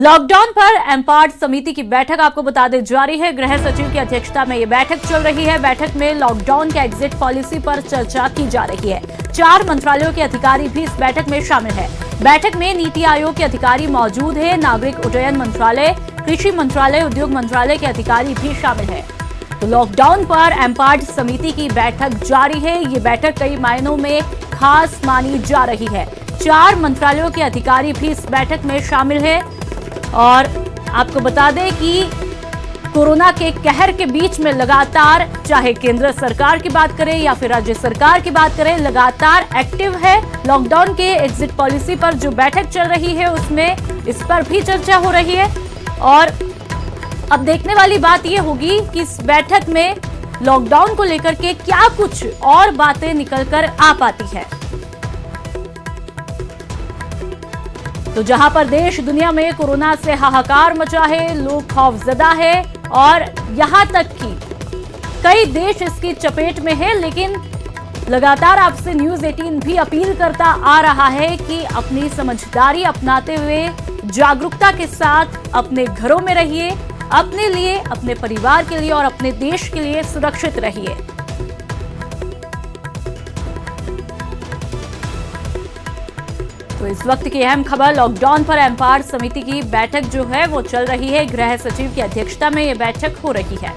Lockdown पर एम्पार्ड समिति की बैठक आपको बता दें जारी है। गृह सचिव की अध्यक्षता में ये बैठक चल रही है। बैठक में लॉकडाउन के एग्जिट पॉलिसी पर चर्चा की जा रही है। 4 मंत्रालयों के अधिकारी भी इस बैठक में शामिल है। बैठक में नीति आयोग के अधिकारी मौजूद है। नागरिक उड्डयन मंत्रालय, कृषि मंत्रालय, उद्योग मंत्रालय के अधिकारी भी शामिल है। तो लॉकडाउन पर एम्पार्ड समिति की बैठक जारी है। ये बैठक कई मायनों में खास मानी जा रही है। 4 मंत्रालयों के अधिकारी भी इस बैठक में शामिल है। और आपको बता दें कि कोरोना के कहर के बीच में लगातार, चाहे केंद्र सरकार की बात करें या फिर राज्य सरकार की बात करें, लगातार एक्टिव है। लॉकडाउन के एग्जिट पॉलिसी पर जो बैठक चल रही है उसमें इस पर भी चर्चा हो रही है। और अब देखने वाली बात यह होगी कि इस बैठक में लॉकडाउन को लेकर के क्या कुछ और बातें निकलकर आ पाती है। तो जहां पर देश दुनिया में कोरोना से हाहाकार मचा है, लोग खौफजदा है और यहां तक कि कई देश इसकी चपेट में है, लेकिन लगातार आपसे न्यूज 18 भी अपील करता आ रहा है कि अपनी समझदारी अपनाते हुए जागरूकता के साथ अपने घरों में रहिए, अपने लिए, अपने परिवार के लिए और अपने देश के लिए सुरक्षित रहिए। तो इस वक्त की अहम खबर, लॉकडाउन पर एम्पार्ड समिति की बैठक जो है वो चल रही है। गृह सचिव की अध्यक्षता में ये बैठक हो रही है।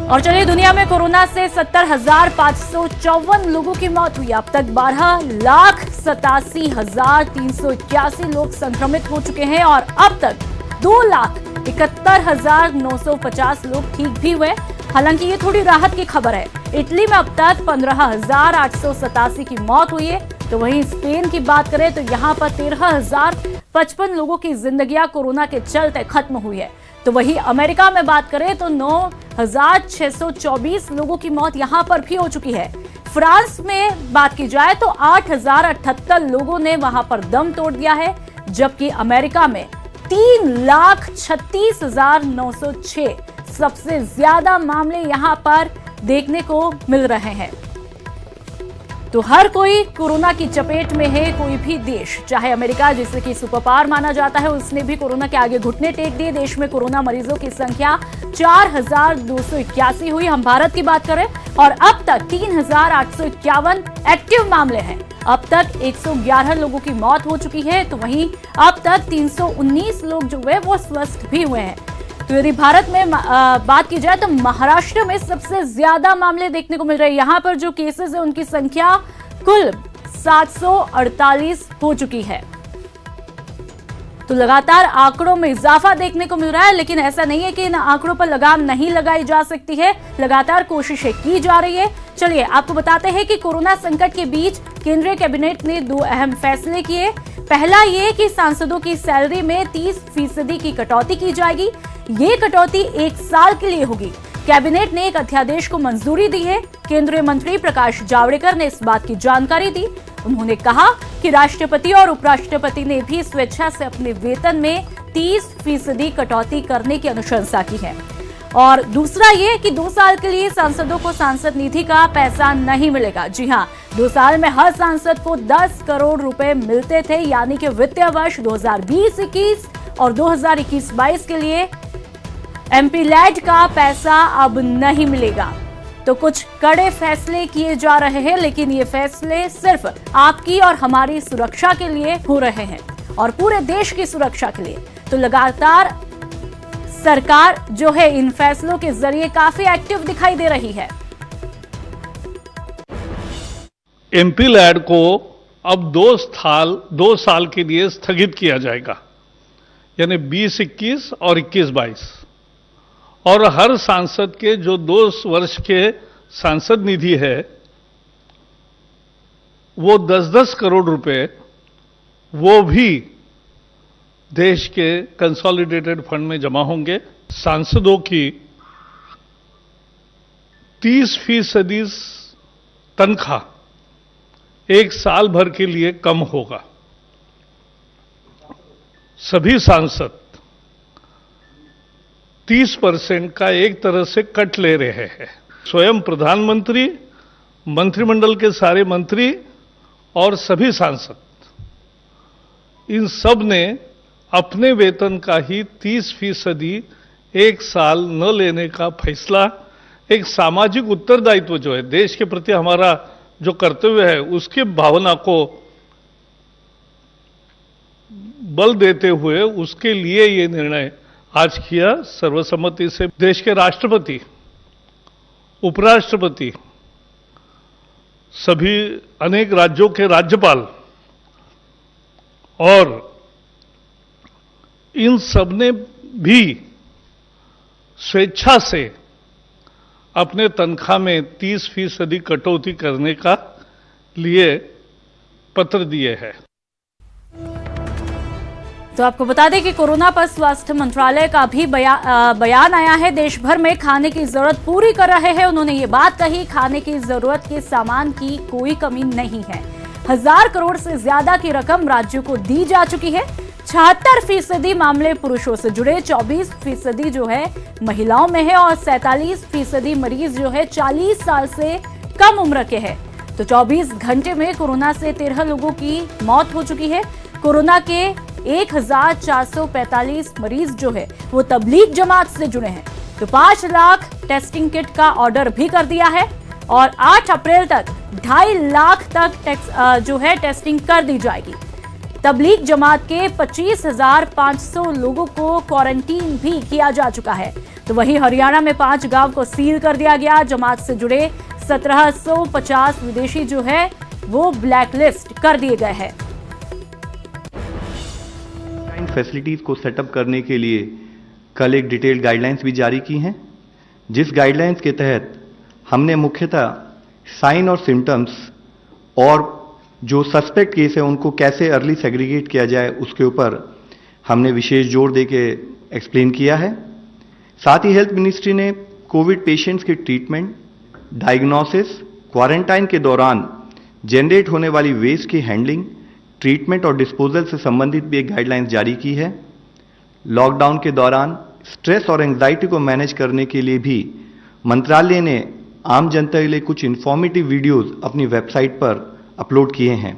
और चलिए, दुनिया में कोरोना से 70,554 लोगों की मौत हुई। अब तक 12,87,381 लोग संक्रमित हो चुके हैं और अब तक 2,71,950 लोग ठीक भी हुए। हालांकि ये थोड़ी राहत की खबर है। इटली में अब तक 15,887 की मौत हुई है। तो वहीं स्पेन की बात करें तो यहां पर 13,055 लोगों की जिंदगियां कोरोना के चलते खत्म हुई है। तो वहीं अमेरिका में बात करें तो 9,624 लोगों की मौत यहां पर भी हो चुकी है। फ्रांस में बात की जाए तो 8,078 लोगों ने वहां पर दम तोड़ दिया है, जबकि अमेरिका में 3,36,906 सबसे ज्यादा मामले यहां पर देखने को मिल रहे हैं। तो हर कोई कोरोना की चपेट में है। कोई भी देश, चाहे अमेरिका जिसे कि सुपर पावर माना जाता है, उसने भी कोरोना के आगे घुटने टेक दिए। देश में कोरोना मरीजों की संख्या 4,281 हुई। हम भारत की बात करें और अब तक 3,851 एक्टिव मामले हैं। अब तक 111 लोगों की मौत हो चुकी है। तो वहीं अब तक 319 लोग जो है वो स्वस्थ भी हुए हैं। तो यदि भारत में बात की जाए तो महाराष्ट्र में सबसे ज्यादा मामले देखने को मिल रहे हैं। यहां पर जो केसेस है उनकी संख्या कुल 748 हो चुकी है। तो लगातार आंकड़ों में इजाफा देखने को मिल रहा है, लेकिन ऐसा नहीं है कि इन आंकड़ों पर लगाम नहीं लगाई जा सकती है। लगातार कोशिशें की जा रही है। चलिए आपको बताते हैं कि कोरोना संकट के बीच केंद्रीय कैबिनेट ने 2 अहम फैसले किए। पहला ये कि सांसदों की सैलरी में 30% की कटौती की जाएगी। ये कटौती 1 साल के लिए होगी। कैबिनेट ने एक अध्यादेश को मंजूरी दी है। केंद्रीय मंत्री प्रकाश जावड़ेकर ने इस बात की जानकारी दी। उन्होंने कहा कि राष्ट्रपति और उपराष्ट्रपति ने भी स्वेच्छा से अपने वेतन में 30% कटौती करने की अनुशंसा की है। और दूसरा ये कि 2 साल के लिए सांसदों को सांसद निधि का पैसा नहीं मिलेगा। जी हां, 2 साल में हर सांसद को 10 करोड़ रुपए मिलते थे, यानी कि वित्तीय वर्ष 2020-21 और 2021-22 के लिए एमपीलैड का पैसा अब नहीं मिलेगा। तो कुछ कड़े फैसले किए जा रहे हैं, लेकिन ये फैसले सिर्फ आपकी और हमारी सुरक्षा के लिए हो रहे हैं और पूरे देश की सुरक्षा के लिए। तो लगातार सरकार जो है इन फैसलों के जरिए काफी एक्टिव दिखाई दे रही है। एमपीलैड को अब 2 साल के लिए स्थगित किया जाएगा, यानी 2021 और 21-22। और हर सांसद के जो 2 वर्ष के सांसद निधि है वो 10-10 करोड़ रुपए वो भी देश के कंसोलिडेटेड फंड में जमा होंगे। सांसदों की 30% तनख्वाह 1 साल भर के लिए कम होगा। सभी सांसद 30% का एक तरह से कट ले रहे हैं। स्वयं प्रधानमंत्री, मंत्रिमंडल के सारे मंत्री और सभी सांसद, इन सब ने अपने वेतन का ही 30% एक साल न लेने का फैसला एक सामाजिक उत्तरदायित्व जो है, देश के प्रति हमारा जो कर्तव्य है, उसकी भावना को बल देते हुए उसके लिए ये निर्णय आज किया सर्वसम्मति से। देश के राष्ट्रपति, उपराष्ट्रपति, सभी अनेक राज्यों के राज्यपाल और इन सब ने भी स्वेच्छा से अपने तनख्वाह में 30% कटौती करने का लिए पत्र दिए हैं। तो आपको बता दें कि कोरोना पर स्वास्थ्य मंत्रालय का भी बयान आया है। देश भर में खाने की जरूरत पूरी कर रहे हैं। उन्होंने ये बात कही, खाने की जरूरत के सामान की कोई कमी नहीं है। 1000 करोड़ से ज्यादा की रकम राज्यों को दी जा चुकी है। 76% मामले पुरुषों से जुड़े, 24% जो है महिलाओं में है और 47% मरीज जो है 40 साल से कम उम्र के हैं। तो 24 घंटे में कोरोना से 13 लोगों की मौत हो चुकी है। कोरोना के 1445 मरीज जो है वो तबलीग जमात से जुड़े हैं। तो 5 लाख टेस्टिंग किट का ऑर्डर भी कर दिया है और 8 अप्रैल तक 2.5 लाख तक जो है टेस्टिंग कर दी जाएगी। तबलीग जमात के 25,500 लोगों को क्वारंटीन भी किया जा चुका है। तो वहीं हरियाणा में 5 गांव को सील कर दिया गया। जमात से जुड़े 1750 विदेशी जो है वो ब्लैकलिस्ट कर दिए गए हैं। फैसिलिटीज को सेटअप करने के लिए कल एक डिटेल्ड गाइडलाइंस भी जारी की हैं, जिस गाइडलाइंस के तहत हमने मुख्यतः साइन और सिम्टम्स और जो सस्पेक्ट केस है उनको कैसे अर्ली सेग्रीगेट किया जाए उसके ऊपर हमने विशेष जोर देके एक्सप्लेन किया है। साथ ही हेल्थ मिनिस्ट्री ने कोविड पेशेंट्स के ट्रीटमेंट, डायग्नोसिस, क्वारंटाइन के दौरान जनरेट होने वाली वेस्ट की हैंडलिंग, ट्रीटमेंट और डिस्पोजल से संबंधित भी एक गाइडलाइंस जारी की है। लॉकडाउन के दौरान स्ट्रेस और एंग्जाइटी को मैनेज करने के लिए भी मंत्रालय ने आम जनता के लिए कुछ इंफॉर्मेटिव वीडियोस अपनी वेबसाइट पर अपलोड किए हैं।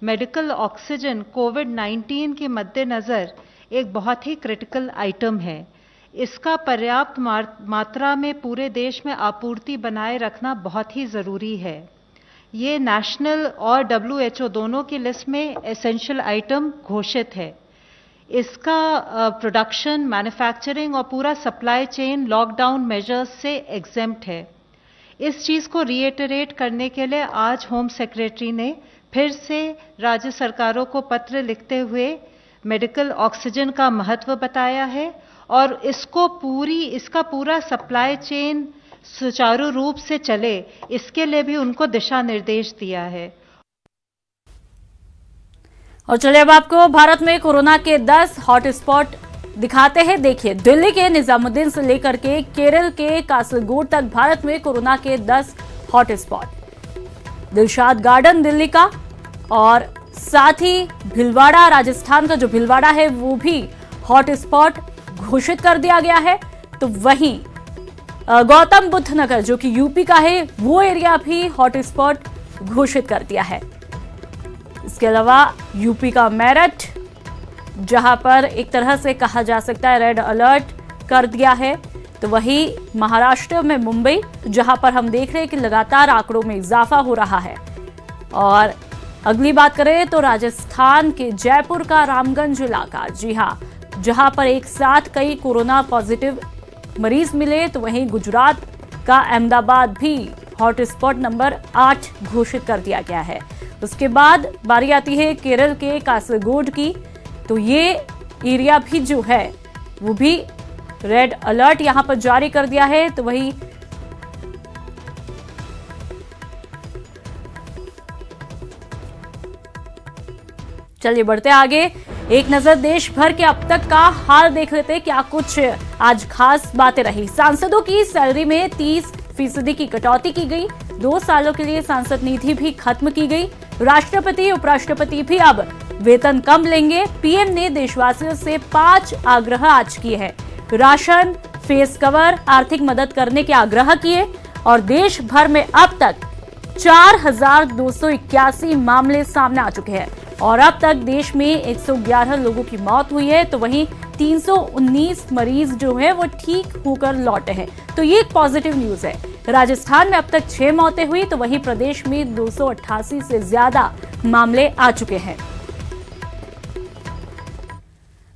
मेडिकल ऑक्सीजन कोविड-19 के मद्देनज़र एक बहुत ही क्रिटिकल आइटम है। इसका पर्याप्त मात्रा में पूरे देश में आपूर्ति बनाए रखना बहुत ही ज़रूरी है। ये नेशनल और WHO दोनों की लिस्ट में एसेंशियल आइटम घोषित है। इसका प्रोडक्शन, मैन्युफैक्चरिंग और पूरा सप्लाई चेन लॉकडाउन मेजर्स से एग्जेम्प्ट है। इस चीज़ को रीइटरेट करने के लिए आज होम सेक्रेटरी ने फिर से राज्य सरकारों को पत्र लिखते हुए मेडिकल ऑक्सीजन का महत्व बताया है और इसका पूरा सप्लाई चेन सुचारू रूप से चले, इसके लिए भी उनको दिशा निर्देश दिया है। और चलिए अब आपको भारत में कोरोना के 10 हॉटस्पॉट दिखाते हैं। देखिए, दिल्ली के निजामुद्दीन से लेकर के केरल के कासरगोड तक भारत में कोरोना के 10 हॉटस्पॉट। दिलशाद गार्डन दिल्ली का और साथ ही भिलवाड़ा राजस्थान का जो भिलवाड़ा है वो भी हॉटस्पॉट घोषित कर दिया गया है। तो वहीं गौतम बुद्ध नगर जो कि यूपी का है वो एरिया भी हॉटस्पॉट घोषित कर दिया है। इसके अलावा यूपी का मेरठ, जहां पर एक तरह से कहा जा सकता है रेड अलर्ट कर दिया है। तो वहीं महाराष्ट्र में मुंबई, जहां पर हम देख रहे हैं कि लगातार आंकड़ों में इजाफा हो रहा है। और अगली बात करें तो राजस्थान के जयपुर का रामगंज इलाका, जी हां, जहां पर एक साथ कई कोरोना पॉजिटिव मरीज मिले। तो वहीं गुजरात का अहमदाबाद भी हॉटस्पॉट नंबर 8 घोषित कर दिया गया है। उसके बाद बारी आती है केरल के कासरगोड की। तो ये एरिया भी जो है वो भी रेड अलर्ट यहां पर जारी कर दिया है। तो वही चलिए बढ़ते आगे, एक नजर देश भर के अब तक का हाल देख लेते हैं। क्या कुछ आज खास बातें रही। सांसदों की सैलरी में 30% की कटौती की गई। 2 सालों के लिए सांसद निधि भी खत्म की गई। राष्ट्रपति, उपराष्ट्रपति भी अब वेतन कम लेंगे। पीएम ने देशवासियों से 5 आग्रह आज किए हैं। राशन, फेस कवर, आर्थिक मदद करने के आग्रह किए। और देश भर में अब तक 4,281 मामले सामने आ चुके हैं। और अब तक देश में 111 लोगों की मौत हुई है, तो वहीं 319 मरीज जो है वो ठीक होकर लौटे हैं। तो ये एक पॉजिटिव न्यूज है। राजस्थान में अब तक 6 मौतें हुई, तो वहीं प्रदेश में 288 से ज्यादा मामले आ चुके हैं।